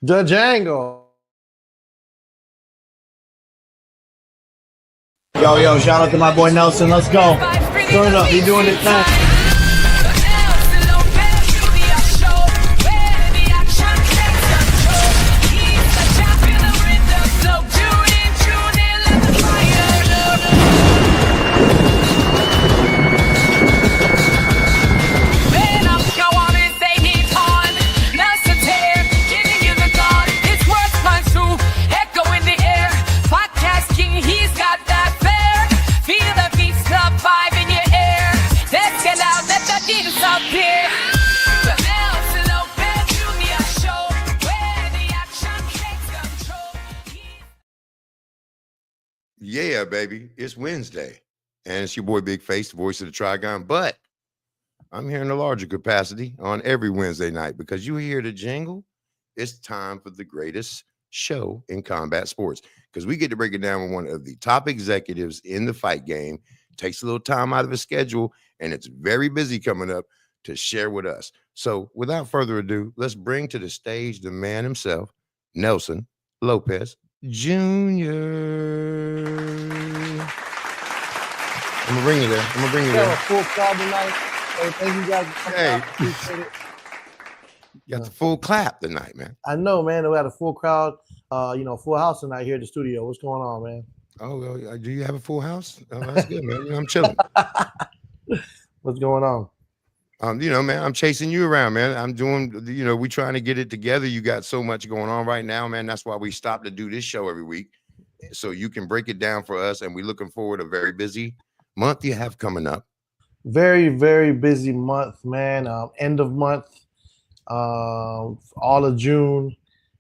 The Django. Yo, shout out to my boy Nelson. Let's go. Turn it up. He doing it now. Yeah, baby. It's Wednesday. And it's your boy Big Face, the voice of the Trigon. But I'm here in a larger capacity on every Wednesday night because you hear the jingle. It's time for the greatest show in combat sports because we get to break it down with one of the top executives in the fight game. Takes a little time out of his schedule, and it's very busy coming up to share with us. So without further ado, let's bring to the stage the man himself, Nelson Lopez Jr. I'm gonna bring you there. I'm gonna bring you there. A full crowd tonight. Hey, thank you guys for coming out. Appreciate it. You got the full clap tonight, man. I know, man. We had a full crowd, full house tonight here at the studio. What's going on, man? Oh, well, do you have a full house? Oh, that's good, man. You know, I'm chilling. What's going on? Man, I'm chasing you around, man. I'm doing, we trying to get it together. You got so much going on right now, man. That's why we stop to do this show every week, so you can break it down for us. And we're looking forward to a very busy month you have coming up. Very, very busy month, man. End of month, all of June.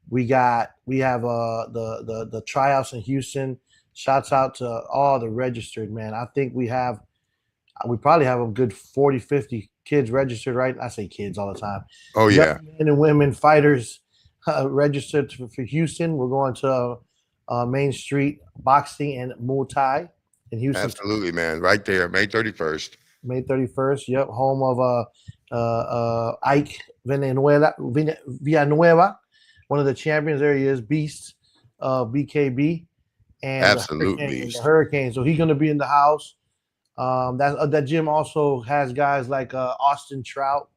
We have the tryouts in Houston. Shouts out to all the registered, man. I think we probably have a good 40, 50 kids registered, right? I say kids all the time. Oh, yeah. Young men and women fighters registered for Houston. We're going to Main Street Boxing and Muay Thai in Houston. Absolutely, man. Right there, May 31st. May 31st, yep. Home of Ike Villanueva, one of the champions. There he is, Beast, BKB. And absolutely the Hurricane. So he's going to be in the house. That gym also has guys like Austin Trout.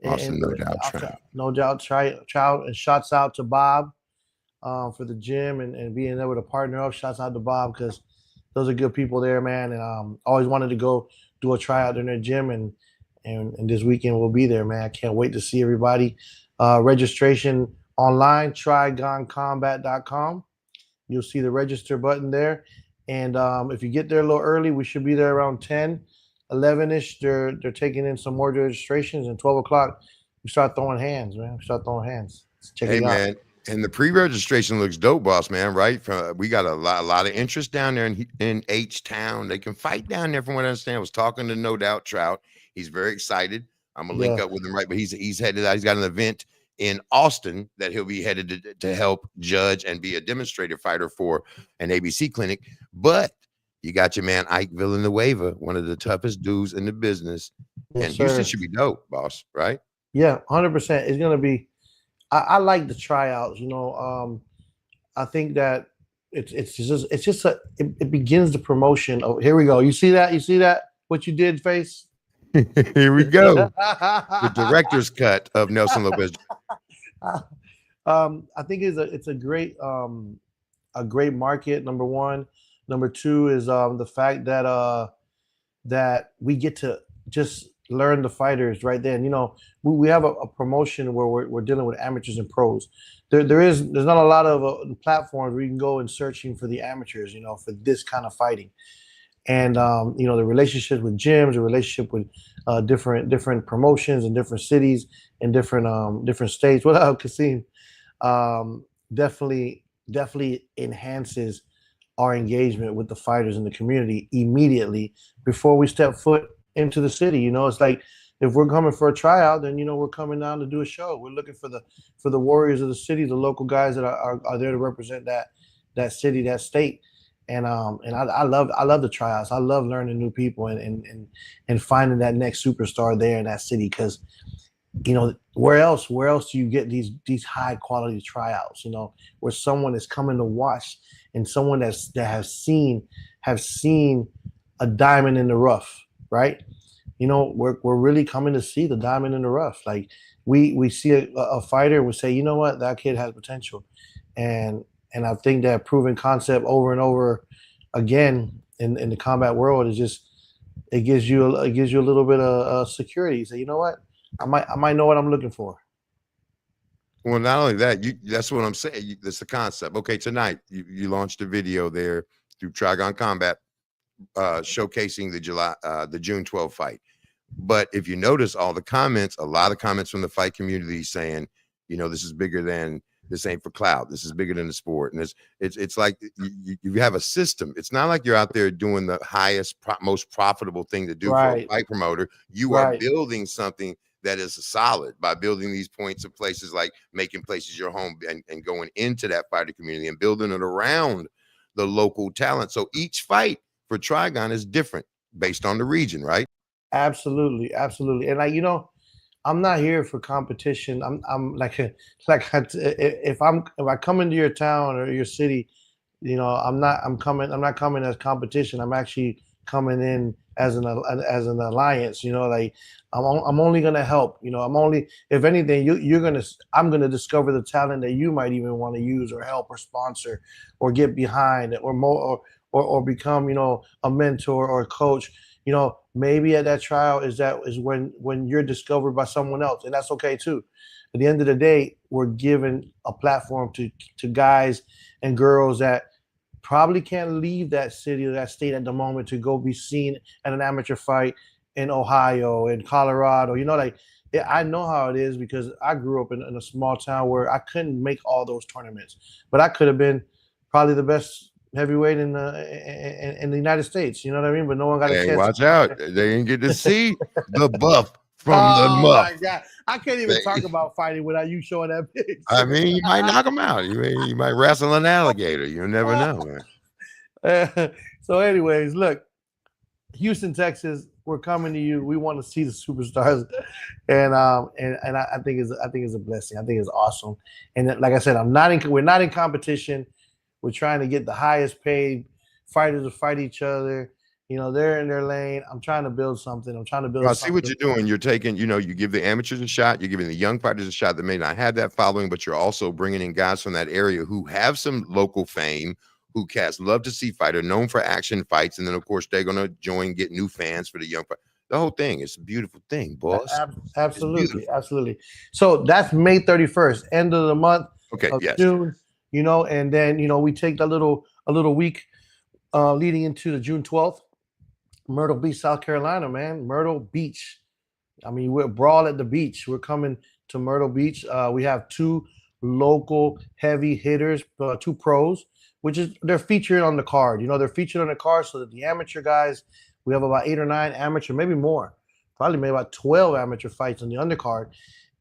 No doubt Trout. And shouts out to Bob for the gym and being able to partner up. Shouts out to Bob because those are good people there, man. And always wanted to go do a tryout in their gym, and this weekend we'll be there, man. I can't wait to see everybody. Registration online, trigoncombat.com. You'll see the register button there. And if you get there a little early, we should be there around 10, 11-ish. They're taking in some more registrations. And 12 o'clock, we start throwing hands, man. Check it out. Man. And the pre-registration looks dope, boss, man, right? We got a lot of interest down there in H-Town. They can fight down there from what I understand. I was talking to No Doubt Trout. He's very excited. I'm going to link up with him, right? But he's headed out. He's got an event in Austin that he'll be headed to help judge and be a demonstrator fighter for an ABC clinic. But you got your man Ike Villanueva, one of the toughest dudes in the business. Yes, and Houston should be dope, boss, right? Yeah, 100%. It's going to be. I like the tryouts. I think that it begins the promotion of. Here we go. You see that? What you did, Face? Here we go. The director's cut of Nelson Lopez. I think it's a great market. Number one. Number two is the fact that we get to just learn the fighters right there. And we have a promotion where we're dealing with amateurs and pros. There's not a lot of platforms where you can go and searching for the amateurs, for this kind of fighting. And the relationship with gyms, the relationship with different promotions in different cities and different states. What up, Kasim? Definitely enhances our engagement with the fighters in the community immediately before we step foot into the city. It's like if we're coming for a tryout, then we're coming down to do a show. We're looking for the warriors of the city, the local guys that are there to represent that city, that state. And I love the tryouts. I love learning new people and finding that next superstar there in that city because where else do you get these high quality tryouts, where someone is coming to watch, and someone that have seen a diamond in the rough, right? We're really coming to see the diamond in the rough. Like we see a fighter and we say, you know what, that kid has potential. And I think that proven concept over and over again in the combat world is just, it gives you a little bit of security. You say, you know what, I might know what I'm looking for. Well, not only that, that's what I'm saying. That's the concept. Okay, tonight you launched a video there through Trigon Combat, showcasing the June 12th fight. But if you notice all the comments, a lot of comments from the fight community saying, this is bigger than, this ain't for clout. This is bigger than the sport. And it's like you have a system. It's not like you're out there doing the highest, most profitable thing to do for a fight promoter. You are building something that is solid by building these points of places, like making places your home, and going into that fighter community and building it around the local talent. So each fight for Trigon is different based on the region, right? Absolutely, absolutely. And I'm not here for competition. I'm if I come into your town or your city, I'm not coming as competition. I'm actually coming in as an alliance. Like I'm only gonna help. If anything, I'm gonna discover the talent that you might even want to use or help or sponsor or get behind or more or become a mentor or a coach. Maybe at that trial is when you're discovered by someone else, and that's okay too. At the end of the day, we're giving a platform to guys and girls that probably can't leave that city or that state at the moment to go be seen at an amateur fight in Ohio, in Colorado. I know how it is because I grew up in a small town where I couldn't make all those tournaments, but I could have been probably the best heavyweight in the United States. You know what I mean? But no one got a chance. Watch out. They didn't get to see the buff from the muff. Oh my God. I can't even talk about fighting without you showing that picture. I mean, you might knock him out. You might wrestle an alligator. You never know, man. So anyways, look, Houston, Texas, we're coming to you. We want to see the superstars, and I think it's a blessing. I think it's awesome. And like I said, we're not in competition. We're trying to get the highest paid fighters to fight each other. They're in their lane. I'm trying to build something. I see what you're doing. You're taking, you give the amateurs a shot. You're giving the young fighters a shot that may not have that following, but you're also bringing in guys from that area who have some local fame, who cats love to see fighter, known for action fights. And then, of course, they're going to join, get new fans for the young fight. The whole thing. It's a beautiful thing, boss. Absolutely. Absolutely. So that's May 31st, end of the month. Okay. Yes. June. And then, we take a little week leading into the June 12th, Myrtle Beach, South Carolina, man. Myrtle Beach. I mean, we're brawl at the beach. We're coming to Myrtle Beach. We have two local heavy hitters, two pros, they're featured on the card. They're featured on the card so that the amateur guys, we have about 8 or 9 amateur, maybe more, probably maybe about 12 amateur fights on the undercard,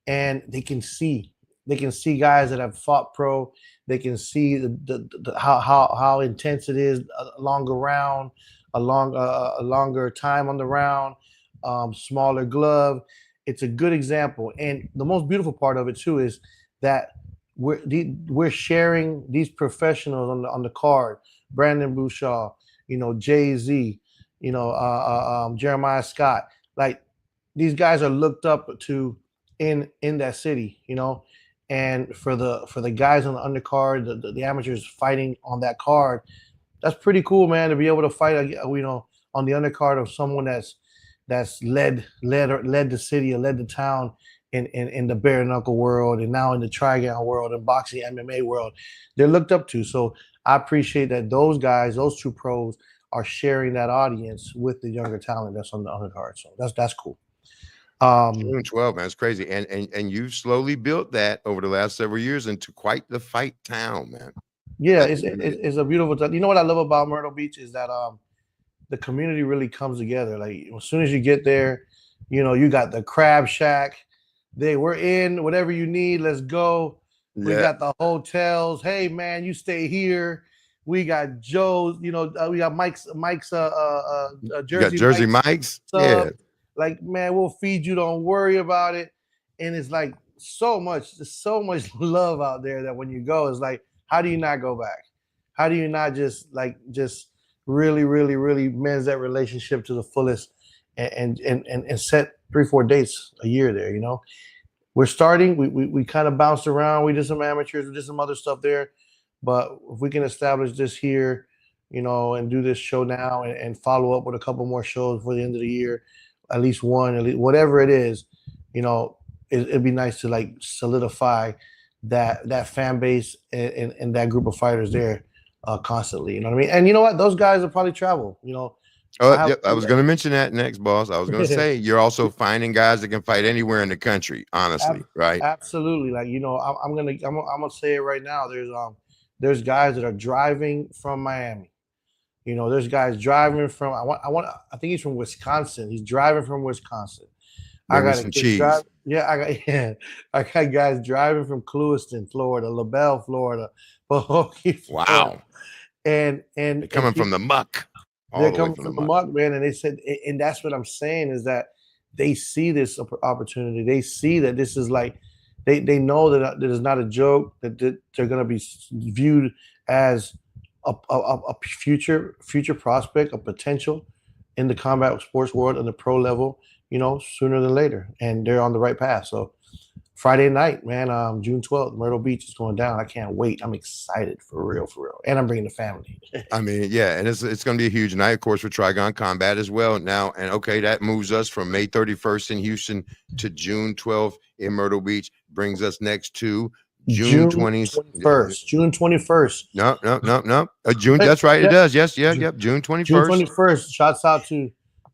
and they can see guys that have fought pro. They can see how intense it is, a longer round, a longer time on the round, smaller glove. It's a good example. And the most beautiful part of it too is that we're sharing these professionals on the card. Brandon Bouchard, Jay-Z, Jeremiah Scott. Like, these guys are looked up to in that city, and for the guys on the undercard, the amateurs fighting on that card, that's pretty cool, man, to be able to fight, on the undercard of someone that's led the city or led the town in the bare knuckle world, and now in the Trigon world and boxing MMA world. They're looked up to. So I appreciate that those guys, those two pros, are sharing that audience with the younger talent that's on the undercard. So that's cool. June 12, man, it's crazy. And you've slowly built that over the last several years into quite the fight town, man. Yeah, it's a beautiful town. You know what I love about Myrtle Beach is that the community really comes together. Like, as soon as you get there, you got the crab shack. We're in, whatever you need, let's go. We got the hotels. Hey man, you stay here. We got Joe's, we got Mike's Jersey. Jersey Mike's. Yeah. Like, man, we'll feed you. Don't worry about it. and it's like there's so much love out there that when you go, it's like, how do you not go back? How do you not just really, really, really mend that relationship to the fullest and set 3-4 dates a year there, you know? We're starting, we kind of bounced around, we did some amateurs, we did some other stuff there, but if we can establish this here, you know, and do this show now and follow up with a couple more shows for the end of the year, at least one, at least whatever it is, you know, it'd be nice to like solidify that fan base and that group of fighters there constantly. You know what I mean? And you know what? Those guys will probably travel. You know, Oh, yep. I was going to mention that next, boss. I was going to say you're also finding guys that can fight anywhere in the country. Honestly, right? Absolutely. Like, you know, I'm gonna say it right now. There's guys that are driving from Miami. You know, there's guys driving from I think he's from Wisconsin. He's driving from Wisconsin. I got some cheese. I got guys driving from Clewiston, Florida, LaBelle, Florida, Florida. Wow. And they're coming from the muck. They're coming from the muck, man. And they said, and that's what I'm saying is that they see this opportunity. They see that this is like, they know that it's not a joke, that they're going to be viewed as a future prospect, a potential in the combat sports world and the pro level, you know, sooner than later. And they're on the right path. So Friday night, man, June 12th, Myrtle Beach is going down. I can't wait. I'm excited for real. And I'm bringing the family. I mean, yeah, and it's going to be a huge night, of course, for Trigon Combat as well. Now, and okay, that moves us from May 31st in Houston to June 12th in Myrtle Beach, brings us next to June 21st. June 21st. No. June. That's right. It does. Yes. Yep. June 21st. June 21st. Shouts out to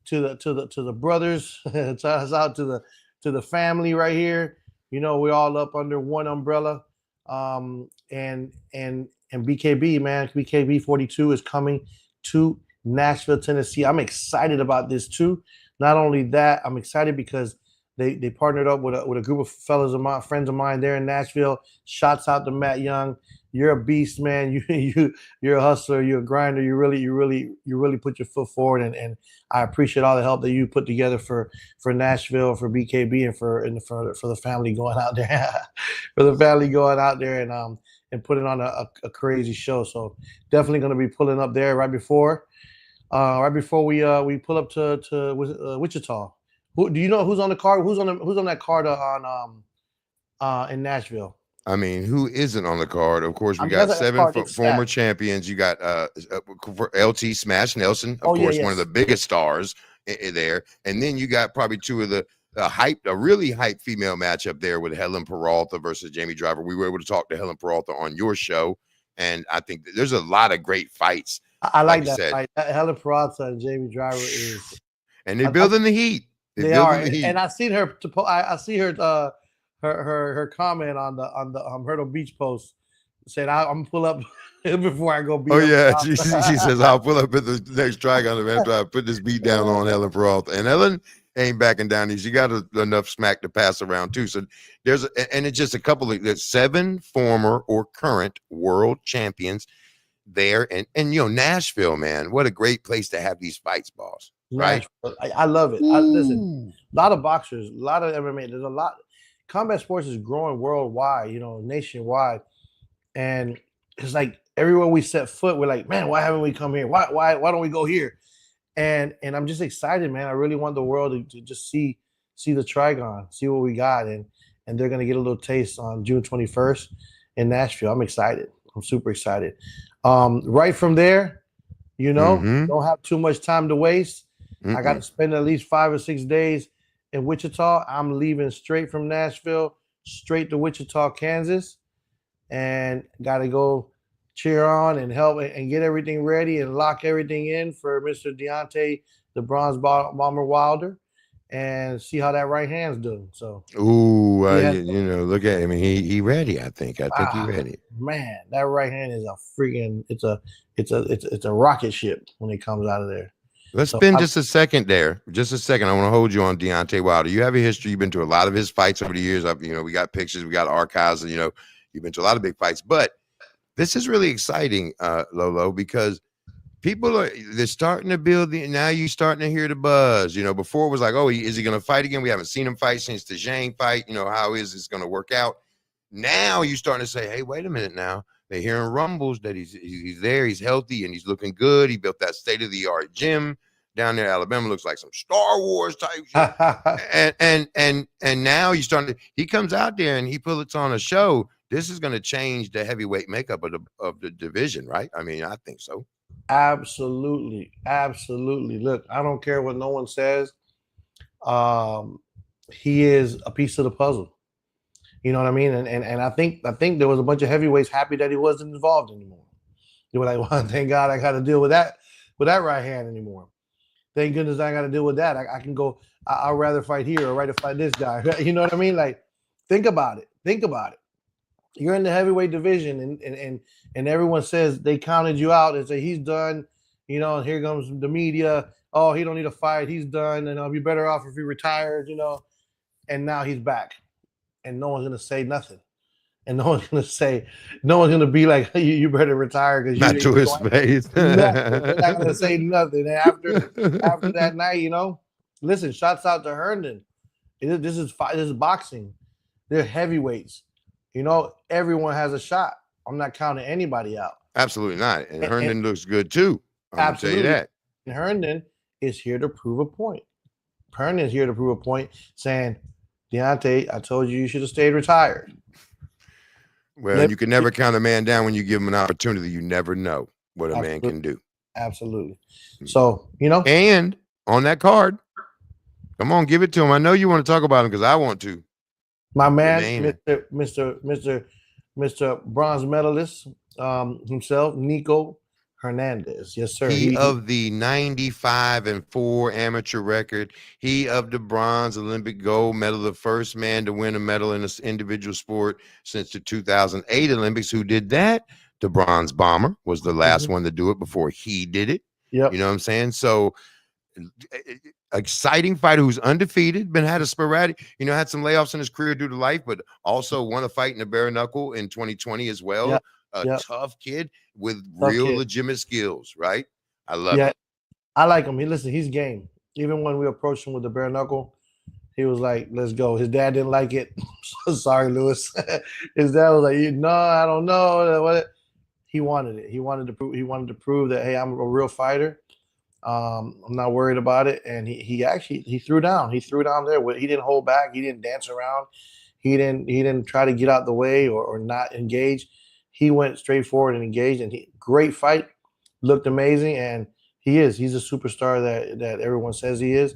the brothers. Shouts out to the family right here. You know, we're all up under one umbrella. And BKB, man, BKB 42 is coming to Nashville, Tennessee. I'm excited about this too. Not only that, I'm excited because they partnered up with a group of fellas of mine, friends of mine there in Nashville. Shouts out to Matt Young. You're a beast, man. You're a hustler. You're a grinder. You really put your foot forward, and I appreciate all the help that you put together for Nashville, for BKB, and for the family going out there, for the family going out there and putting on a crazy show. So definitely going to be pulling up there right before we pull up to Wichita. Do you know who's on the card? Who's on that card in Nashville? I mean, who isn't on the card? Of course, we got 7 former champions. You got LT Smash Nelson, of course, one of the biggest stars there. And then you got probably 2 of the really hyped female matchup there with Helen Peralta versus Jamie Driver. We were able to talk to Helen Peralta on your show, and I think there's a lot of great fights. I like that fight. Helen Peralta and Jamie Driver is, and they're building the heat. They are, and I seen her. I see her. Her comment on the Myrtle Beach post said, "I'm gonna pull up before I go beat." Oh yeah, she says, "I'll pull up at the next Trigon after I put this beat down on Helen Peralta." And Helen ain't backing down. She got enough smack to pass around too. So and it's just a couple of there's 7 former or current world champions there, and you know, Nashville, man, what a great place to have these fights, boss. Right? I love it. Listen, a lot of boxers, a lot of MMA. There's a lot. Combat sports is growing worldwide, you know, nationwide, and it's like everywhere we set foot, we're like, man, why haven't we come here? Why don't we go here? And I'm just excited, man. I really want the world to just see the Trigon, see what we got, and they're gonna get a little taste on June 21st in Nashville. I'm excited. I'm super excited. Right from there, you know, don't have too much time to waste. I got to spend at least 5 or 6 days in Wichita. I'm leaving straight from Nashville, straight to Wichita, Kansas, and got to go cheer on and help and get everything ready and lock everything in for Mr. Deontay, the Bronze Bomber Wilder, and see how that right hand's doing. So, you know, look at him. I mean, he ready. I think he ready. Man, that right hand is a freaking. It's a rocket ship when it comes out of there. Let's spend just a second there. Just a second. I want to hold you on Deontay Wilder. You have a history. You've been to a lot of his fights over the years. We got pictures, we got archives, and you've been to a lot of big fights. But this is really exciting, Lolo, because they're starting to build now you're starting to hear the buzz. Before it was like, oh, is he going to fight again? We haven't seen him fight since the Zhang fight. How is this going to work out? Now you're starting to say, hey, wait a minute now. They're hearing rumbles that he's there, he's healthy, and he's looking good. He built that state-of-the-art gym down there in Alabama. Looks like some Star Wars type shit. and now he comes out there and he puts on a show. This is going to change the heavyweight makeup of the division, right? I mean, I think so. Absolutely. Look, I don't care what no one says. He is a piece of the puzzle. You know what I mean? And I think there was a bunch of heavyweights happy that he wasn't involved anymore. They were like, well, thank God I got to deal with that right hand anymore. Thank goodness I got to deal with that. I can go. I'd rather fight here or rather fight this guy. You know what I mean? Like, think about it. You're in the heavyweight division, and everyone says they counted you out and say he's done. And here comes the media. Oh, he don't need a fight. He's done, and I'll be better off if he retires. And now he's back, and no one's gonna say nothing, and no one's gonna be like, you better retire because not to his face. They're not gonna say nothing. And after that night, listen. Shouts out to Herndon. This is boxing. They're heavyweights. Everyone has a shot. I'm not counting anybody out. Absolutely not. And Herndon looks good too. I'm going to tell you that. And Herndon is here to prove a point. Herndon's here to prove a point saying, Deontay, I told you should have stayed retired. Well, you can never count a man down when you give him an opportunity. You never know what a man can do. Absolutely. So, And on that card, come on, give it to him. I know you want to talk about him because I want to. My man, Mr. Bronze medalist himself, Nico Hernandez. Yes, sir. He of the 95-4 amateur record. He of the bronze Olympic gold medal, the first man to win a medal in this individual sport since the 2008 Olympics. Who did that? The bronze bomber was the last one to do it before he did it. Yep. You know what I'm saying? So exciting fighter who's undefeated, had a sporadic, had some layoffs in his career due to life, but also won a fight in the bare knuckle in 2020 as well. Yep. Tough kid with legitimate skills, right? I love it. I like him. He's game. Even when we approached him with the bare knuckle, he was like, let's go. His dad didn't like it. Sorry, Lewis. His dad was like, no, I don't know. He wanted it. He wanted to prove that, hey, I'm a real fighter. I'm not worried about it. And he threw down. He threw down there. He didn't hold back. He didn't dance around. He didn't try to get out the way or not engage. He went straight forward and engaged. And great fight. Looked amazing. And he's a superstar that everyone says he is.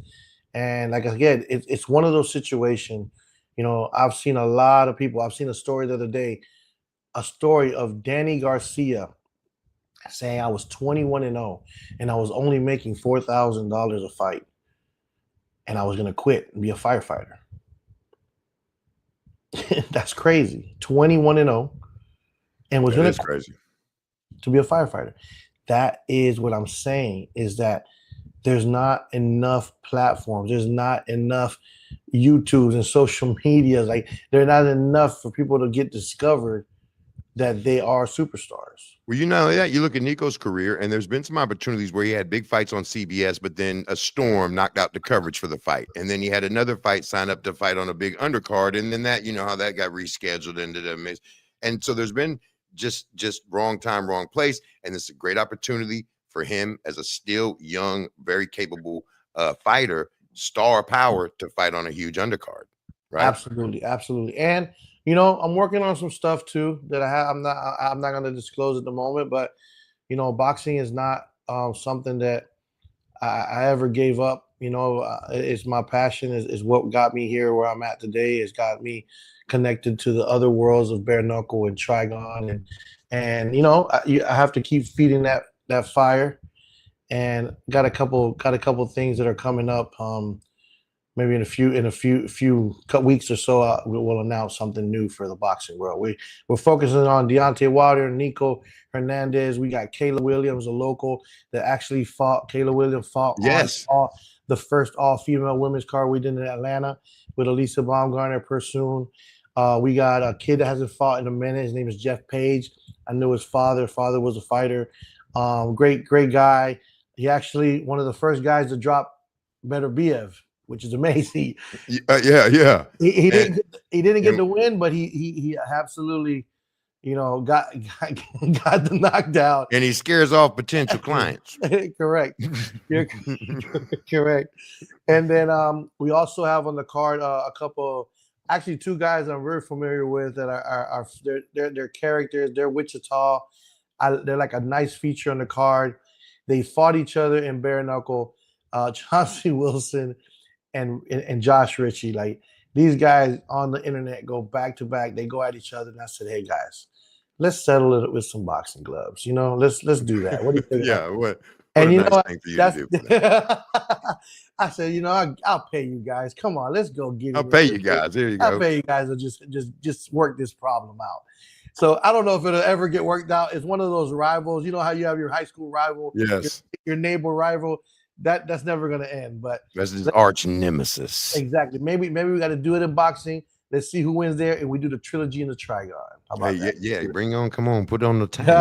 And like again, it's one of those situations. I've seen a lot of people. I've seen a story the other day, a story of Danny Garcia saying I was 21-0 and I was only making $4,000 a fight, and I was gonna quit and be a firefighter. That's crazy. 21-0, and was gonna crazy to be a firefighter. That is what I'm saying. Is that there's not enough platforms. There's not enough YouTubes and social media. Like, they're not enough for people to get discovered that they are superstars. Well, you look at Nico's career, and there's been some opportunities where he had big fights on CBS, but then a storm knocked out the coverage for the fight. And then he had another fight sign up to fight on a big undercard. And then that, how that got rescheduled into the mix. And so there's been just wrong time, wrong place. And it's a great opportunity for him as a still young, very capable fighter, star power, to fight on a huge undercard. Right. Absolutely. And I'm working on some stuff too that I have. I'm not going to disclose at the moment, but boxing is not something that I ever gave up. It's my passion. Is what got me here where I'm at today. It's got me connected to the other worlds of bare knuckle and Trigon, and I have to keep feeding that fire. And got a couple things that are coming up. Maybe in a few weeks or so, we'll announce something new for the boxing world. We're focusing on Deontay Wilder, Nico Hernandez. We got Kayla Williams, a local that actually fought. Kayla Williams fought on the first all-female women's card we did in Atlanta with Elisa Baumgartner Pursoon. We got a kid that hasn't fought in a minute. His name is Jeff Page. I knew his father. Father was a fighter. Great guy. He actually one of the first guys to drop Better Biev, which is amazing. Yeah. He And, didn't get and the win, but he absolutely got got the knockdown. and he scares off potential clients. Correct. You're correct. And then we also have on the card a couple, actually two guys I'm very familiar with that are they're characters. They're Wichita. They're like a nice feature on the card. They fought each other in bare knuckle. Chauncey Wilson and Josh Ritchie. Like these guys on the internet go back to back. They go at each other, and I said, "Hey guys, let's settle it with some boxing gloves. Let's do that. What do you think about Yeah, that?" what a And nice thing for you to that's do for them. I said, I'll pay you guys. Come on, let's go get I'll it. pay you guys. There you I'll go. pay you guys to just work this problem out. So I don't know if it'll ever get worked out. It's one of those rivals. You know how you have your high school rival, Yes. your neighbor rival. That's never gonna end. But That's his arch nemesis. exactly. Maybe we got to do it in boxing. Let's see who wins there, and we do the trilogy and the Trigon. How about Hey, that? yeah, come on, put on the tiny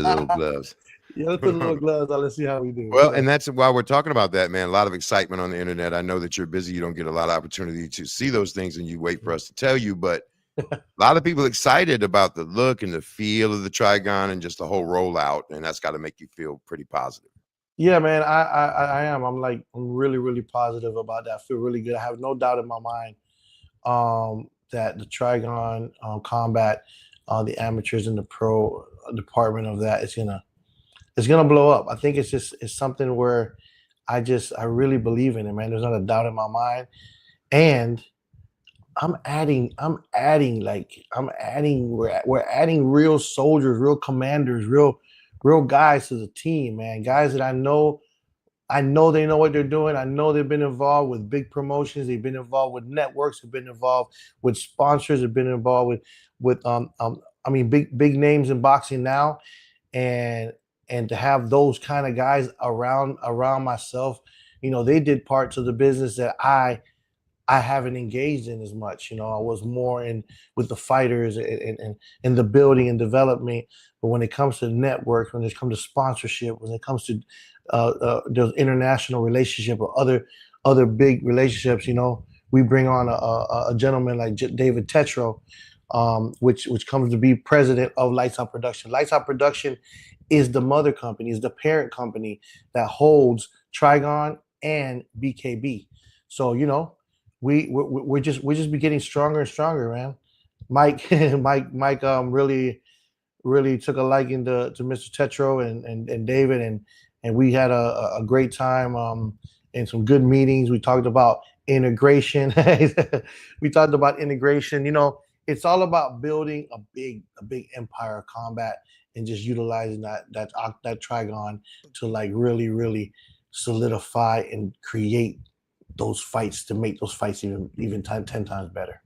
little gloves. Yeah, let's put the little gloves on. Let's see how we do. Well, and that's why we're talking about that, man. A lot of excitement on the internet. I know that you're busy. You don't get a lot of opportunity to see those things, and you wait for us to tell you. But a lot of people excited about the look and the feel of the Trigon and just the whole rollout, and that's got to make you feel pretty positive. Yeah, man, I am. I'm really, really positive about that. I feel really good. I have no doubt in my mind that the Trigon combat, the amateurs and the pro department of that it's gonna blow up. I think it's something where I really believe in it, man. There's not a doubt in my mind. And we're adding real soldiers, real commanders, real guys to the team, man. Guys that I know they know what they're doing. I know they've been involved with big promotions. They've been involved with networks. They've been involved with sponsors. They've been involved with big names in boxing now, and to have those kind of guys around myself, they did parts of the business that I haven't engaged in as much. I was more in with the fighters and the building and development. But when it comes to networks, when it comes to sponsorship, when it comes to those international relationship or other big relationships, we bring on a gentleman like David Tetro, which comes to be president of Lights Out Production. Lights Out Production is the mother company, is the parent company that holds Trigon and BKB. So we're just be getting stronger and stronger, man. Mike Mike really took a liking to Mr. Tetro and David, and we had a great time and some good meetings. We talked about integration. We talked about integration. It's all about building a big empire of combat and just utilizing that Trigon to like really solidify and create those fights, to make those fights even 10 times better.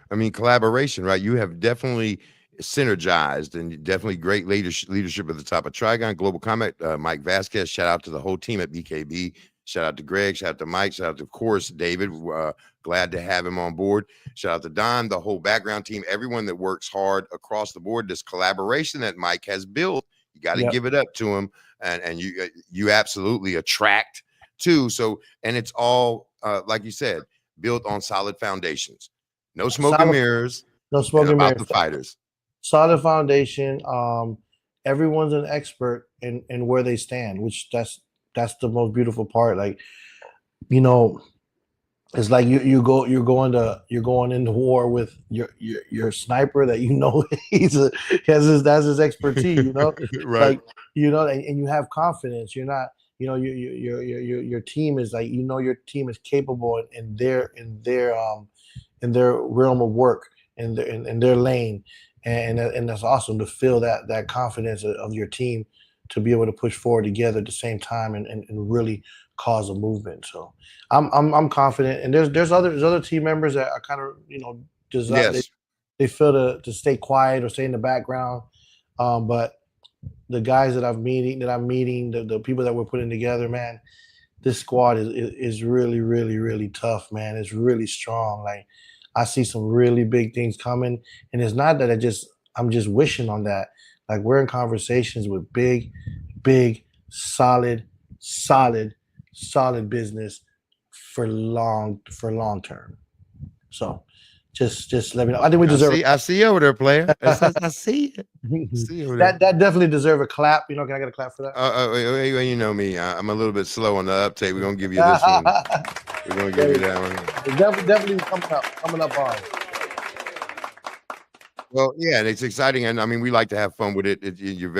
I mean, collaboration, right? You have definitely synergized and definitely great leadership at the top of Trigon Global Combat. Mike Vasquez, shout out to the whole team at BKB. Shout out to Greg, shout out to Mike, shout out to, of course, David. Glad to have him on board. Shout out to Don, the whole background team, everyone that works hard across the board. This collaboration that Mike has built, you got to give it up to him, and you absolutely attract too. So, and it's all like you said, built on solid foundations. No smoke and mirrors. No smoke and mirrors. The fighters. Solid foundation. Everyone's an expert in where they stand, which that's the most beautiful part. Like, it's like you're going into war with your sniper that that's his expertise. Right. Like, and you have confidence. You're not. Your team is like, your team is capable in their realm of work, in their lane, and that's awesome to feel that confidence of your team to be able to push forward together at the same time and really cause a movement. So I'm confident, and there's other team members that are kind of they feel to stay quiet or stay in the background, but the guys that I'm meeting, the people that we're putting together, man, this squad is really tough, man. It's really strong. Like, I see some really big things coming, and it's not that I'm just wishing on that. Like, we're in conversations with big big, solid business for long term. So just let me know. I think we deserve I see you over there, player. I see it. See you over there. that definitely deserve a clap. You know, can I get a clap for that? You know me. I'm a little bit slow on the uptake. We're gonna give you this one. We're gonna give you that one. Definitely coming up hard. Well, yeah, and it's exciting, and I mean, we like to have fun with it. Your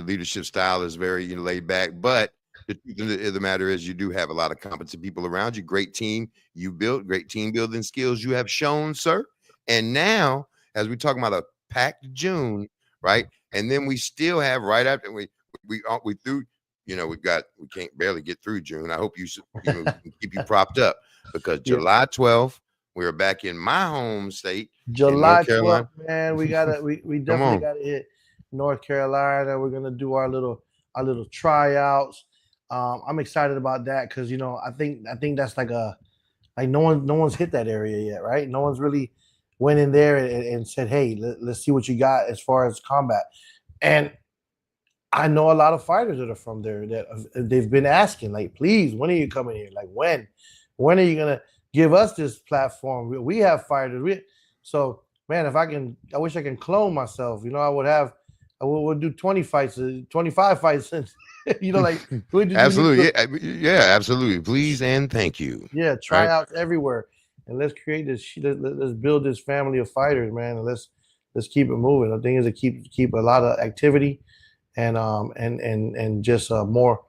leadership style is very laid back, but the truth of the matter is, you do have a lot of competent people around you. Great team you built, great team building skills you have shown, sir. And now, as we talk about a packed June, right? And then we still have right after we through. You know, we can't barely get through June. I hope you can keep you propped up because July 12th. We're back in my home state, July North Carolina. 12th, man. We definitely gotta hit North Carolina. We're gonna do our little tryouts. I'm excited about that because I think that's like no one's hit that area yet, right? No one's really went in there and said, hey, let's see what you got as far as combat. And I know a lot of fighters that are from there that they've been asking, like, please, when are you coming here? Like, when are you gonna give us this platform? We have fighters. So, man, I wish I can clone myself. I would do 20 fights, 25 fights. Like absolutely. Yeah, absolutely. Please and thank you. Yeah, tryouts everywhere. And let's create this. Let's build this family of fighters, man. And let's keep it moving. The thing is to keep a lot of activity and just more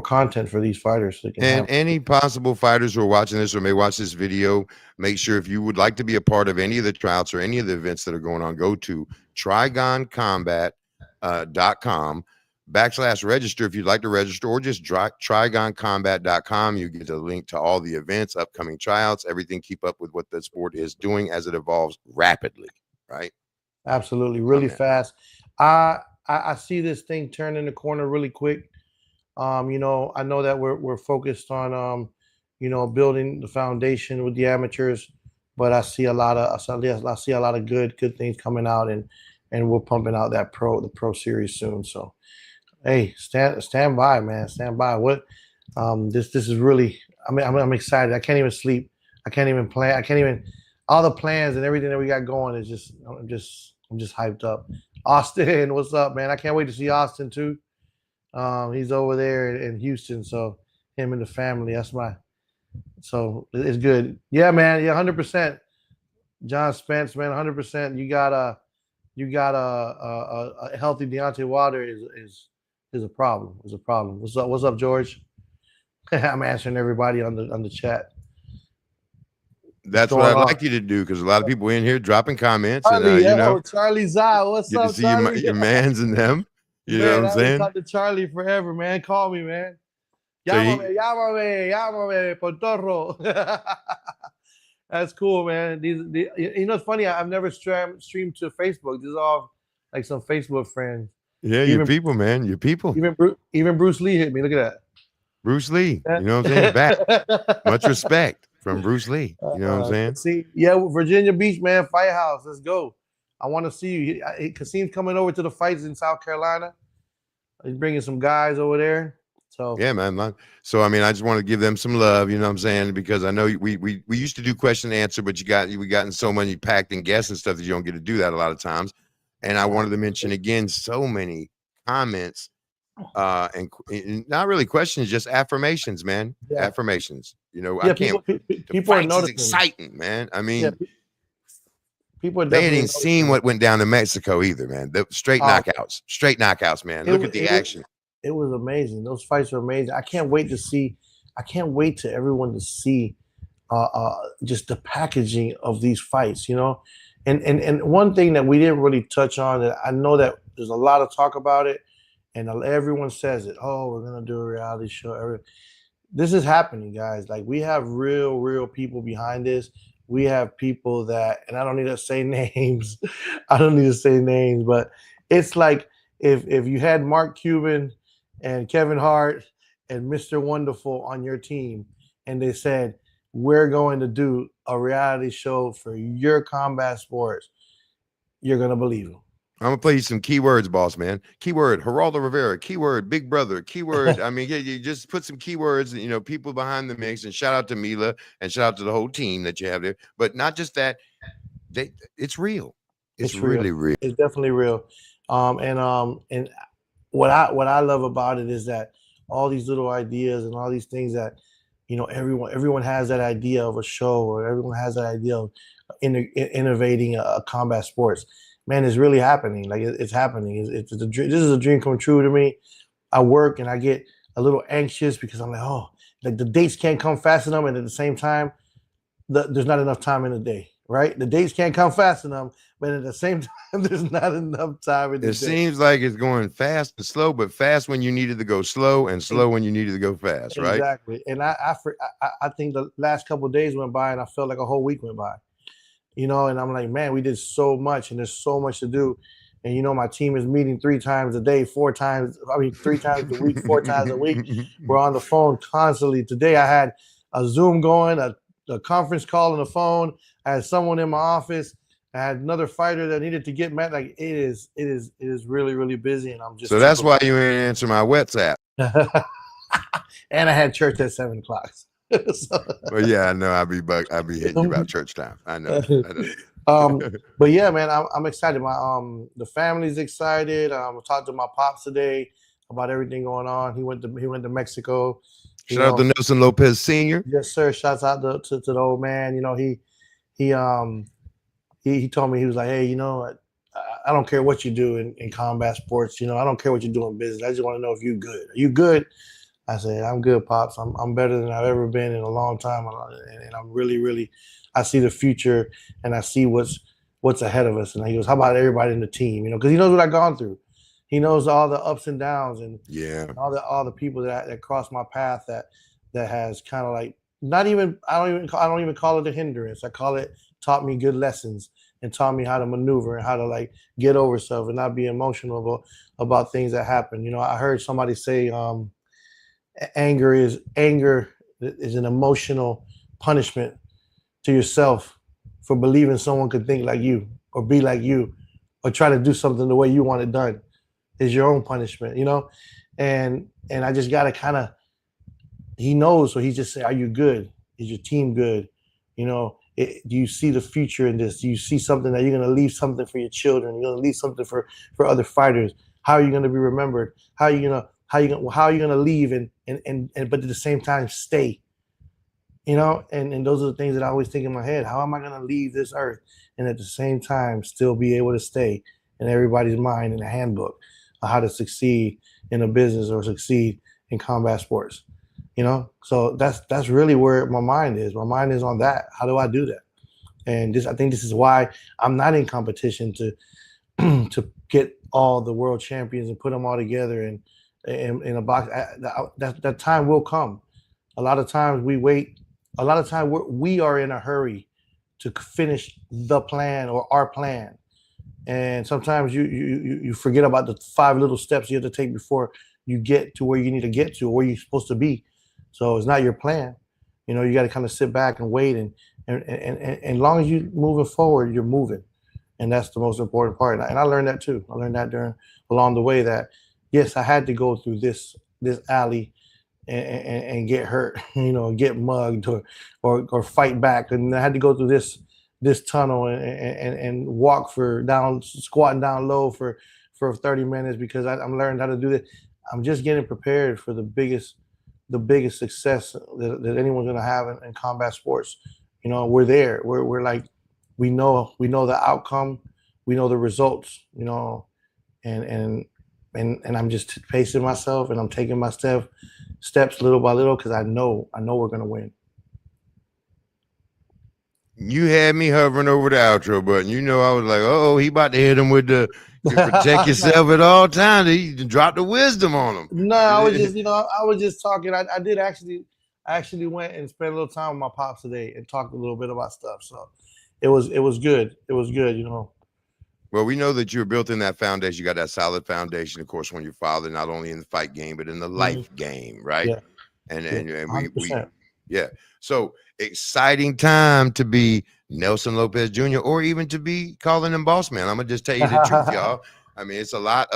content for these fighters. So any possible fighters who are watching this or may watch this video, make sure if you would like to be a part of any of the tryouts or any of the events that are going on, go to trigoncombat.com/register if you'd like to register, or just trigoncombat.com. You get a link to all the events, upcoming tryouts, everything. Keep up with what the sport is doing as it evolves rapidly, right? Absolutely, really fast. I see this thing turning the corner really quick. I know that we're focused on building the foundation with the amateurs, but I see a lot of good things coming out, and we're pumping out the pro series soon. So, hey, stand by, man, stand by. This is really. I'm excited. I can't even sleep. I can't even plan. All the plans and everything that we got going is just. I'm just hyped up. Austin, what's up, man? I can't wait to see Austin too. He's over there in Houston, so him and the family. So it's good. Yeah, man. Yeah, 100%. John Spence, man, 100%. You got a healthy Deontay Wilder is a problem. Is a problem. What's up, George? I'm answering everybody on the chat. That's what I'd like you to do, because a lot of people in here dropping comments. Charlie, Charlie Zai, what's up, see Charlie? your mans and them. You know what I'm saying? Talk to Charlie forever, man. Call me, man. Llámame, Pontorro. That's cool, man. It's funny. I've never streamed to Facebook. These are all like some Facebook friends. Yeah, your people, man. Your people. Even Bruce Lee hit me. Look at that. Bruce Lee. You know what I'm saying? Back. Much respect from Bruce Lee. You know what I'm saying? Virginia Beach, man. Fight House. Let's go. I want to see you. Kasim's coming over to the fights in South Carolina. He's bringing some guys over there. So yeah, man. So I mean, I just want to give them some love. You know what I'm saying? Because I know we used to do question and answer, but we gotten so many packed in guests and stuff that you don't get to do that a lot of times. And I wanted to mention again, so many comments and not really questions, just affirmations, man. Yeah. Affirmations. I can't. People are noticing. It's exciting, man. I mean. Yeah. People they hadn't seen what went down in Mexico either, man. The straight knockouts, man. Look at the action. It was amazing. Those fights were amazing. I can't wait to everyone to see just the packaging of these fights, And one thing that we didn't really touch on, that I know that there's a lot of talk about it, and everyone says it. Oh, we're gonna do a reality show. This is happening, guys. Like, we have real people behind this. We have people that, and I don't need to say names. But it's like if you had Mark Cuban and Kevin Hart and Mr. Wonderful on your team, and they said, we're going to do a reality show for your combat sports, you're going to believe them. I'm gonna play you some keywords, boss man. Keyword Geraldo Rivera. Keyword Big Brother. Keyword. I mean, yeah, you just put some keywords. You know, people behind the mix. And shout out to Mila and shout out to the whole team that you have there. But not just that. It's real. It's It's real. really real. It's definitely real. And what I love about it is that all these little ideas and all these things that everyone has that idea of a show, or everyone has that idea of innovating a combat sports. Man, it's really happening. Like it's happening. This is a dream come true to me. I work and I get a little anxious because I'm like, oh, like the dates can't come fast enough, and at the same time, there's not enough time in the day, right? The dates can't come fast enough, but at the same time, there's not enough time in the It day. seems like it's going fast and slow, but fast when you needed to go slow, and slow when you needed to go fast, right? Exactly. And I think the last couple of days went by, and I felt like a whole week went by. And I'm like, man, we did so much, and there's so much to do. And my team is meeting 3 times a day, 3 times a week, 4 times a week. We're on the phone constantly. Today I had a Zoom going, a conference call on the phone. I had someone in my office. I had another fighter that needed to get met. Like it is really, really busy, and I'm just So that's why you ain't answer my WhatsApp. And I had church at 7:00. Well, yeah, I know. I'll be hitting you about church time. I know. But yeah, man, I'm excited. My the family's excited. I talked to my pops today about everything going on. He went to Mexico. Shout out to Nelson Lopez Sr. Yes, sir. Shouts out to the old man. He told me, he was like, hey, I don't care what you do in combat sports. I don't care what you do in business. I just want to know if you're good. Are you good? I said, I'm good, Pops. I'm better than I've ever been in a long time. And I'm really, really, I see the future, and I see what's ahead of us. And he goes, how about everybody in the team? Because he knows what I've gone through. He knows all the ups and downs, and all the people that crossed my path that has kind of like I don't even call it a hindrance. I call it taught me good lessons and taught me how to maneuver and how to like get over stuff and not be emotional about things that happen. I heard somebody say anger is an emotional punishment to yourself for believing someone could think like you or be like you or try to do something the way you want it done. Is your own punishment, and I just gotta kind of, he knows, so he just say, are you good? Is your team good? Do you see the future in this? Do you see something that you're going to leave something for your children? You're going to leave something for other fighters. How are you going to be remembered? How are you going to leave and but at the same time stay? And those are the things that I always think in my head. How am I going to leave this earth and at the same time still be able to stay in everybody's mind in a handbook of how to succeed in a business or succeed in combat sports? So that's really where my mind is. My mind is on that. How do I do that? And I think this is why I'm not in competition to to get all the world champions and put them all together and in a box. That time will come. A lot of times we wait. A lot of times we are in a hurry to finish the plan or our plan, and sometimes you forget about the 5 little steps you have to take before you get to where you need to get to, or where you're supposed to be. So it's not your plan. You got to kind of sit back and wait, and as long as you're moving forward, you're moving, and that's the most important part. And I learned that too. I learned that along the way that yes, I had to go through this alley and get hurt, get mugged or fight back, and I had to go through this tunnel and walk squatting down low for 30 minutes because I'm learning how to do this. I'm just getting prepared for the biggest success that anyone's going to have in combat sports. We're there. We're like, we know the outcome, we know the results, and I'm just pacing myself, and I'm taking my steps little by little because I know we're going to win. You had me hovering over the outro button. I was like, oh, he about to hit him with the protect yourself at all times. He dropped the wisdom on him. No, I was just, I was just talking. I did actually went and spent a little time with my pops today and talked a little bit about stuff. So it was good. It was good, Well, we know that you're built in that foundation. You got that solid foundation, of course, when your father, not only in the fight game, but in the life game, right? Yeah. And we yeah. So exciting time to be Nelson Lopez Jr. or even to be calling him boss man. I'm gonna just tell you the truth, y'all. I mean, it's a lot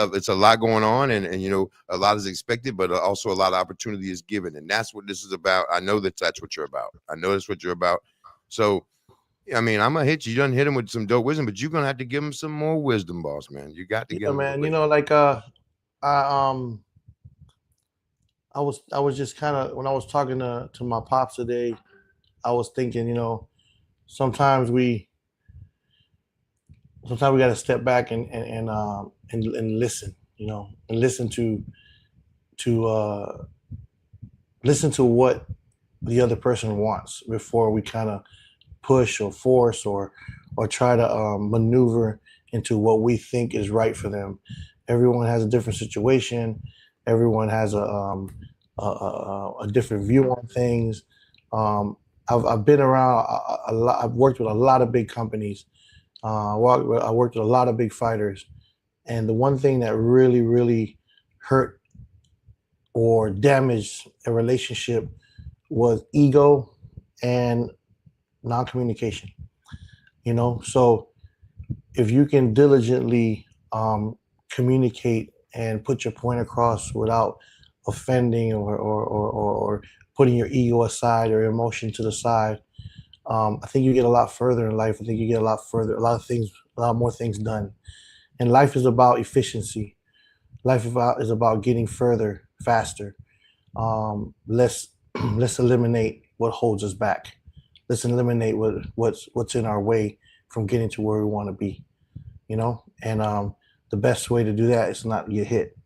going on, and you know, a lot is expected, but also a lot of opportunity is given, and that's what this is about. I know that's what you're about. I know that's what you're about. So, I mean, I'm gonna hit you. You done hit him with some dope wisdom, but you're gonna have to give him some more wisdom, boss man. You got to give him. Man. You know, like I I was just kind of, when I was talking to my pops today, I was thinking, you know, sometimes we got to step back and listen, you know, and listen to listen to what the other person wants before we kind of push or force or try to maneuver into what we think is right for them. Everyone has a different situation. Everyone has a different view on things. I've been around a lot. I've worked with a lot of big companies. I worked with a lot of big fighters, and the one thing that really hurt or damaged a relationship was ego and non-communication. You know, so if you can diligently communicate and put your point across without offending or putting your ego aside or emotion to the side, I think you get a lot further in life. I think you get a lot more things done. And life is about efficiency. Life is about getting further, faster. Let's eliminate what holds us back. Let's eliminate what's in our way from getting to where we want to be. You know, and the best way to do that is not get hit.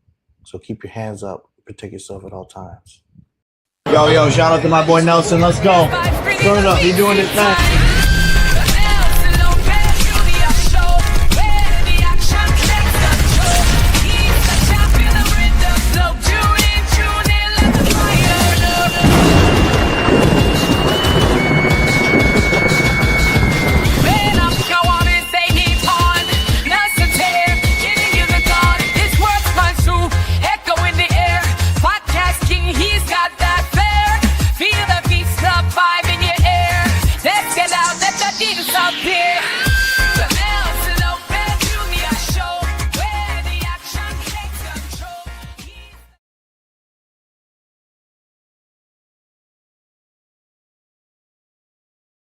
So keep your hands up, protect yourself at all times. Yo, shout out to my boy Nelson. Let's go. Turn it up. He doing his thing.